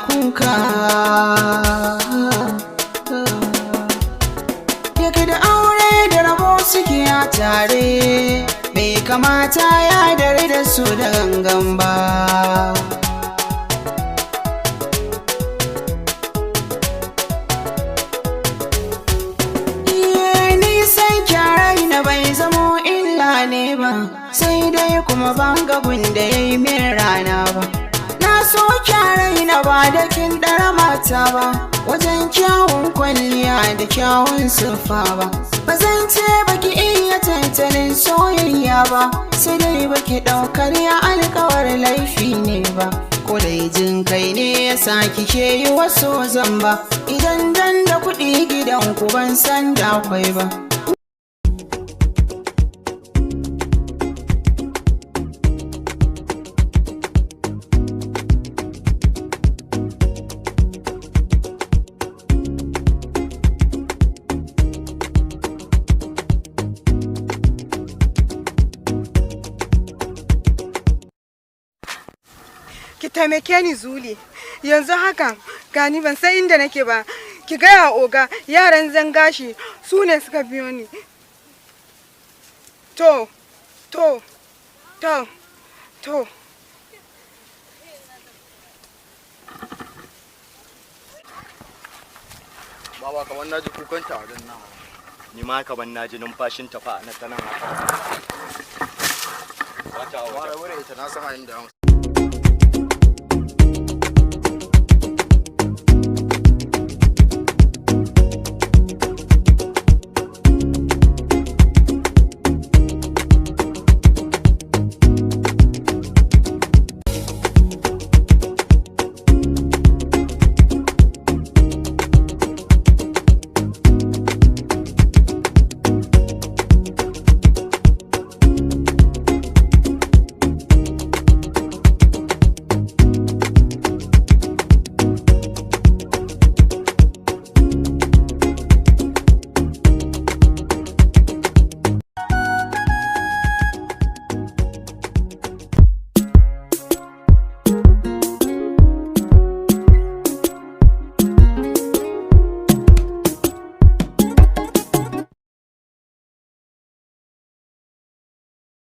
kuka. Daga da aure da rabo suke a tare, bai kamata ya dare da su da gangan ba. Nisan kyarai na bai zamo illa ne ba, sai dai kuma ban gabun da ya yi min rana ba. Na so kyarai na ba da kin ɗara mata ba, wajen kyawun kwalliya da kyawun siffa ba. Ba zan ce baki iya tattalin soyayya ba, sai dai baki ɗaukar ya alkawar laifi ne ba. Ko dai jin kai ne ya sa kike yi wasu zamba, idan dan da kuɗi gidan ku ban san da akwai ba. Ki taimake ni Zuli, yanzu haka gani ban san inda nake ba. Ki gaya oga yaran zangashi su ne suka biyo ni. To Baba kamar na ji kukanta a wajen nan. Ni ma kamar na ji numfashin tafa na ta nan haka. Wata ita na sama inda